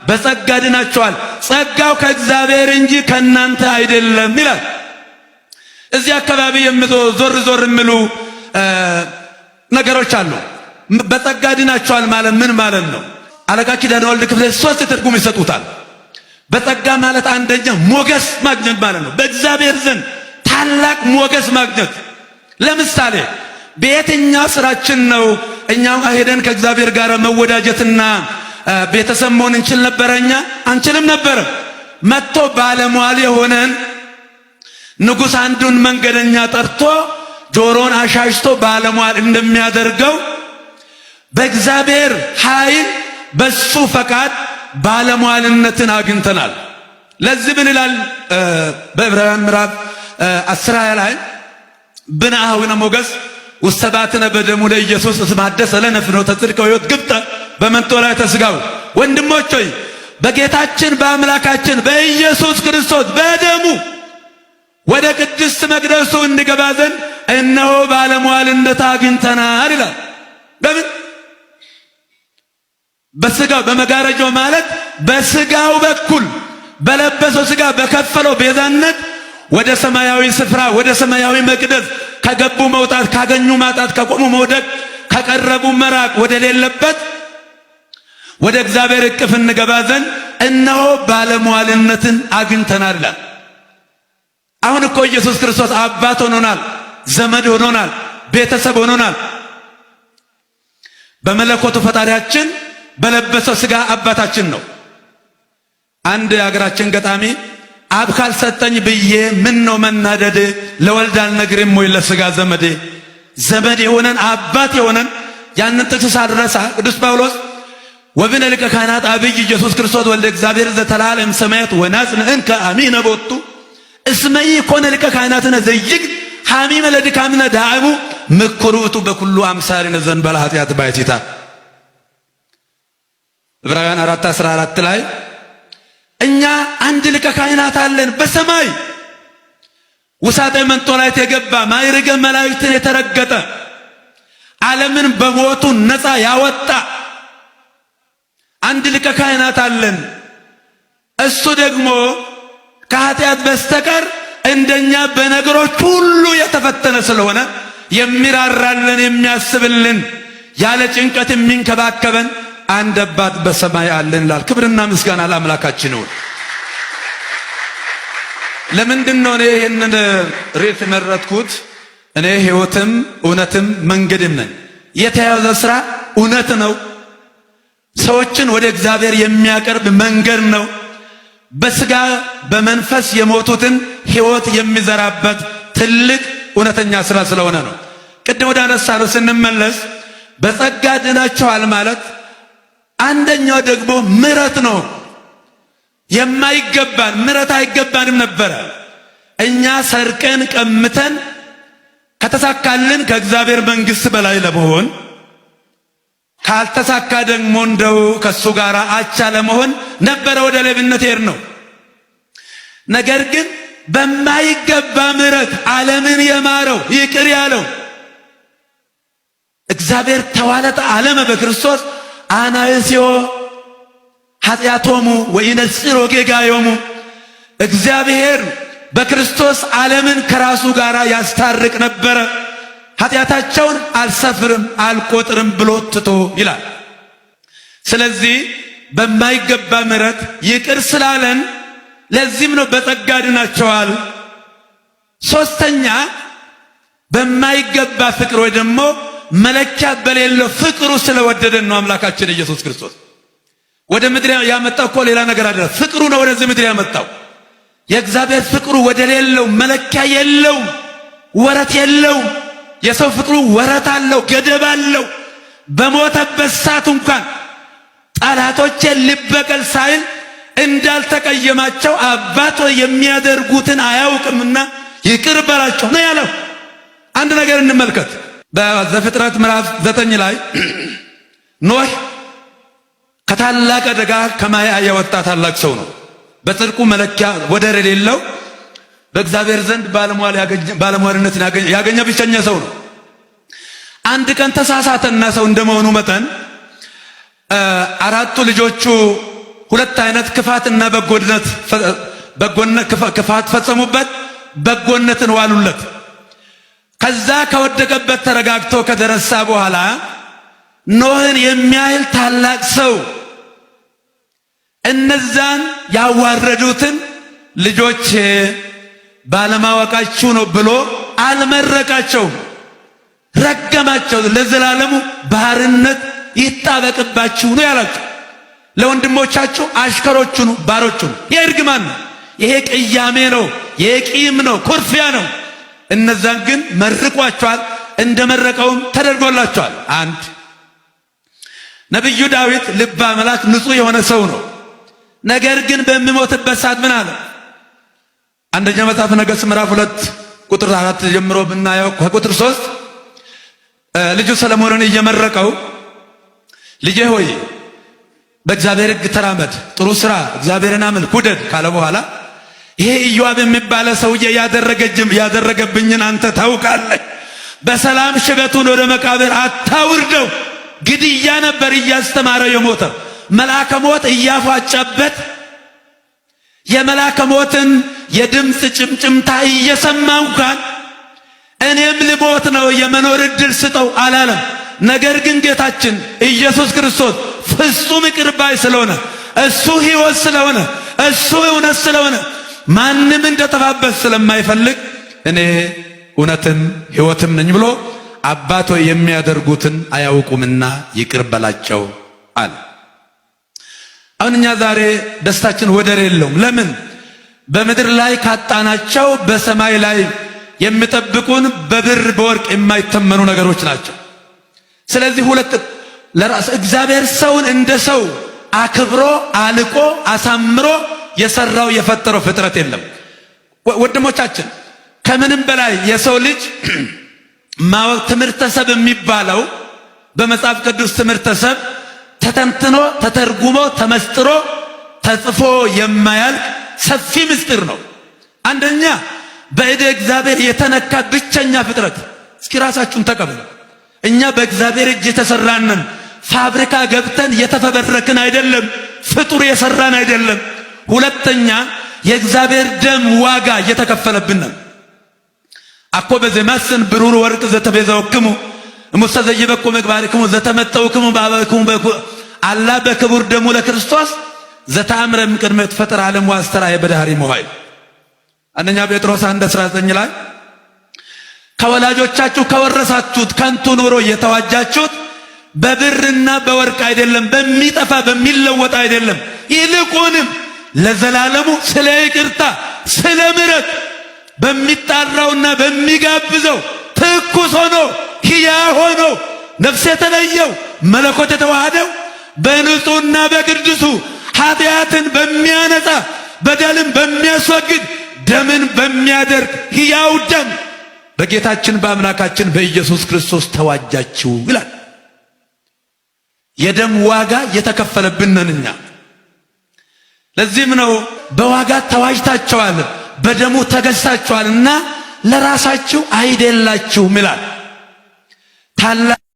በጸጋ ድናችኋል፣ ጸጋው ከእግዚአብሔር እንጂ ከናንተ አይደለም ይላል። እዚህ አካባቢ ዞር ዞር የሚሉ ነገሮች አሉ። በጸጋ ድናችኋል ማለት ምን ማለት ነው? አለቃ ኪዳነ ወልድ ክፍሌ 3 ትርጉም ይሰጡታል። በጸጋ ማለት አንደኛ ሞገስ ማግኘት ማለት ነው። በእግዚአብሔር ዘንድ ታላቅ ሞገስ ማግኘት። ለምሳሌ በየትኛው ስራችን ነው እኛው ሄደን ከእግዚአብሔር ጋር መወዳጀትና ቤተሰብ መሆን እንችል ነበር? እኛ አንችልም ነበር። መጥቶ ባለሟል የሆነን ንጉሥ አንዱን መንገደኛ ጠርቶ ጆሮን አሻሽቶ ባለሟል እንደሚያደርገው በእግዚአብሔር ኃይል በሱ ፈቃድ ባለሟልነትን አግኝተናል። ለዚህ ምን ይላል በዕብራውያን ምዕራፍ 10 ላይ ብንአሁነ ሞገስ ወሰባትነ በደሙ ለኢየሱስ እስማደሰ ለነ ፍኖተ ጽድቅ ወሕይወት ግብጠ በመንጦ ላይ ተስጋው። ወንድሞች ሆይ በጌታችን በአምላካችን በኢየሱስ ክርስቶስ በደሙ ወደ ቅድስት መቅደሱ እንገባ ዘንድ እነሆ ባለሟልነት አግኝተናል ይላል። በምን? በስጋው በመጋረጃው ማለት በስጋው በኩል በለበሰው ስጋ በከፈለው ቤዛነት ወደ ሰማያዊ ስፍራ ወደ ሰማያዊ መቅደስ ከገቡ መውጣት፣ ካገኙ ማጣት፣ ከቆሙ መውደቅ፣ ከቀረቡ መራቅ ወደ ሌለበት ወደ እግዚአብሔር እቅፍ እንገባ ዘንድ እነሆ ባለሟልነትን አግኝተናል ይላል። አሁን እኮ ኢየሱስ ክርስቶስ አባት ሆኖናል፣ ዘመድ ሆኖናል፣ ቤተሰብ ሆኖናል። በመለኮቱ ፈጣሪያችን በለበሰው ስጋ አባታችን ነው። አንድ የሀገራችን ገጣሚ አብ ካልሰጠኝ ብዬ ምን ነው መናደድ፣ ለወልድ አልነግርም ወይ ለስጋ ዘመዴ። ዘመድ የሆነን አባት የሆነን ያንን ጥቅስ ሳልረሳ ቅዱስ ጳውሎስ ወብነ ሊቀ ካህናት አብይ ኢየሱስ ክርስቶስ ወልደ እግዚአብሔር ዘተላለም ሰማያት ወናጽንዕን ከአሚነ ቦቱ እስመይ ኮነ ሊቀ ካህናትነ ዘይግ ሐሚመ ለድካምነ ዳዕሙ ምኩሩቱ በኩሉ አምሳሊነ ዘንበለ ኃጢአት ባይቲታ። ዕብራውያን 4:14 ላይ እኛ አንድ ሊቀ ካህናት አለን በሰማይ ውሳጤ መንጦላይት የገባ ማዕርገ መላእክትን የተረገጠ ዓለምን በሞቱ ነፃ ያወጣ አንድ ሊቀ ካህናት አለን። እሱ ደግሞ ከኃጢአት በስተቀር እንደኛ በነገሮች ሁሉ የተፈተነ ስለሆነ የሚራራልን የሚያስብልን ያለ ጭንቀት የሚንከባከበን አንድ አባት በሰማይ አለን ይላል። ክብርና ምስጋና ለአምላካችን ይሁን። ለምንድን ነው እኔ ይህንን ርዕስ መረጥኩት? እኔ ሕይወትም እውነትም መንገድም ነኝ። የተያዘ ስራ እውነት ነው። ሰዎችን ወደ እግዚአብሔር የሚያቀርብ መንገድ ነው። በስጋ በመንፈስ የሞቱትን ሕይወት የሚዘራበት ትልቅ እውነተኛ ስራ ስለሆነ ነው። ቅድም ወደ አነሳነው ስንመለስ በጸጋ ድናችኋል ማለት አንደኛው ደግሞ ምሕረት ነው። የማይገባን ምሕረት አይገባንም ነበረ። እኛ ሰርቀን ቀምተን ከተሳካልን ከእግዚአብሔር መንግሥት በላይ ለመሆን ካልተሳካ ደግሞ እንደው ከሱ ጋር አቻ ለመሆን ነበረ ወደ ሌብነት ሄድ ነው። ነገር ግን በማይገባ ምሕረት ዓለምን የማረው ይቅር ያለው እግዚአብሔር ተዋለጠ ዓለመ በክርስቶስ አናይስዮ ኃጢአቶሙ ወይነጽሮ ጌጋዮሙ። እግዚአብሔር በክርስቶስ ዓለምን ከራሱ ጋር ያስታርቅ ነበረ፣ ኃጢአታቸውን አልሰፍርም አልቆጥርም ብሎ ትቶ ይላል። ስለዚህ በማይገባ ምሕረት ይቅር ስላለን ለዚህም ነው በጸጋ ድናችኋል። ሶስተኛ በማይገባ ፍቅር ወይ ደግሞ መለኪያ በሌለው ፍቅሩ ስለወደደን ነው አምላካችን ኢየሱስ ክርስቶስ ወደ ምድር ያመጣው። እኮ ሌላ ነገር አይደለም፣ ፍቅሩ ነው ወደዚህ ምድር ያመጣው። የእግዚአብሔር ፍቅሩ ወደ ሌለው መለኪያ የለው፣ ወረት የለው። የሰው ፍቅሩ ወረት አለው፣ ገደብ አለው። በሞተበት ሰዓት እንኳን ጠላቶቼን ልበቀል ሳይል እንዳልተቀየማቸው አባት የሚያደርጉትን አያውቅምና ይቅር በላቸው ነው ያለው። አንድ ነገር እንመልከት። በዘፍጥረት ምዕራፍ 9 ላይ ኖህ ከታላቅ አደጋ ከማያ የወጣ ታላቅ ሰው ነው። በጽድቁ መለኪያ ወደር የሌለው በእግዚአብሔር ዘንድ ባለሟልነትን ያገኘ ብቸኛ ሰው ነው። አንድ ቀን ተሳሳተና ሰው እንደመሆኑ መጠን 4 ልጆቹ ሁለት አይነት ክፋትና በጎነት ክፋት ፈጸሙበት፣ በጎነትን ዋሉለት። ከዛ ከወደቀበት ተረጋግቶ ከደረሳ በኋላ ኖህን የሚያህል ታላቅ ሰው እነዛን ያዋረዱትን ልጆች ባለማወቃችሁ ነው ብሎ አልመረቃቸውም፣ ረገማቸው። ለዘላለሙ ባርነት ይጣበቅባችሁ ነው ያላቸው። ለወንድሞቻችሁ አሽከሮቹ ነው፣ ባሮቹ ነው። ይሄ እርግማን ነው። ይሄ ቅያሜ ነው፣ ይሄ ቂም ነው፣ ኩርፊያ ነው። እነዛን ግን መርቋቸዋል፣ እንደመረቀውም ተደርጎላቸዋል። አንድ ነብዩ ዳዊት ልበ አምላክ ንጹሕ የሆነ ሰው ነው። ነገር ግን በሚሞትበት ሰዓት ምን አለ? አንደኛ መጽሐፈ ነገሥት ምዕራፍ 2 ቁጥር 4 ጀምሮ ብናየው ከቁጥር 3 ልጁ ሰለሞንን እየመረቀው ልጄ ሆይ በእግዚአብሔር ሕግ ተራመድ፣ ጥሩ ስራ፣ እግዚአብሔርን አምልክ፣ ውደድ ካለ በኋላ ይሄ ኢዮአብ የሚባለ ሰውዬ ያደረገብኝን አንተ ታውቃለህ። በሰላም ሽበቱን ወደ መቃብር አታውርደው። ግድያ ነበር እያስተማረ የሞተ መልአከ ሞት እያፏጨበት የመልአከ ሞትን የድምፅ ጭምጭምታ እየሰማ እንኳን እኔም ልሞት ነው የመኖር ዕድል ስጠው አላለም። ነገር ግን ጌታችን ኢየሱስ ክርስቶስ ፍጹም ይቅር ባይ ስለሆነ፣ እሱ ሕይወት ስለሆነ፣ እሱ እውነት ስለሆነ፣ ማንም እንደጠፋበት ስለማይፈልግ እኔ እውነትም ሕይወትም ነኝ ብሎ አባቶ የሚያደርጉትን አያውቁምና ይቅር በላቸው አለ። አሁን እኛ ዛሬ ደስታችን ወደር የለውም። ለምን? በምድር ላይ ካጣናቸው በሰማይ ላይ የሚጠብቁን በብር በወርቅ የማይተመኑ ነገሮች ናቸው። ስለዚህ እግዚአብሔር ሰውን እንደ ሰው አክብሮ አልቆ አሳምሮ የሰራው የፈጠረው ፍጥረት የለም። ወንድሞቻችን ከምንም በላይ የሰው ልጅ ትምህርተ ሰብ የሚባለው በመጽሐፍ ቅዱስ ትምህርተ ሰብ ተተንትኖ ተተርጉሞ ተመስጥሮ ተጽፎ የማያልቅ ሰፊ ምስጢር ነው። አንደኛ በእደ እግዚአብሔር የተነካ ብቸኛ ፍጥረት። እስኪ ራሳችሁን ተቀበሉ። እኛ በእግዚአብሔር እጅ የተሰራንን ፋብሪካ ገብተን የተፈበረክን አይደለም፣ ፍጡር የሰራን አይደለም። ሁለተኛ የእግዚአብሔር ደም ዋጋ እየተከፈለብን ነው። አኮ በዘማስን ብሩር ወርቅ ዘተቤዛውክሙ እሙስተዘይበኩ ምግባርክሙ ዘተመጠውክሙ ባበክሙ አላ በክቡር ደሙ ለክርስቶስ ዘታምረም ቅድመ ተፈጠረ ዓለም ዋስተራየ በዳህሪ ሞባይል አንደኛ ጴጥሮስ 1:19 ላይ ከወላጆቻችሁ ከወረሳችሁት ከንቱ ኑሮ የተዋጃችሁት በብርና በወርቅ አይደለም፣ በሚጠፋ በሚለወጥ አይደለም፣ ይልቁንም ለዘላለሙ ስለ ይቅርታ ስለ ምሕረት በሚጣራውና በሚጋብዘው ትኩስ ሆኖ ሕያው ሆኖ ነፍስ የተለየው መለኮት የተዋሃደው በንጹሕና በቅዱሱ ኃጢአትን በሚያነጻ በደልን በሚያስወግድ ደምን በሚያደርግ ሕያው ደም በጌታችን በአምላካችን በኢየሱስ ክርስቶስ ተዋጃችሁ ይላል። የደም ዋጋ የተከፈለብን ነን እኛ። ለዚህም ነው በዋጋ ተዋጅታችኋል፣ በደሙ ተገዝታችኋልና ለራሳችሁ አይደላችሁም ይላል።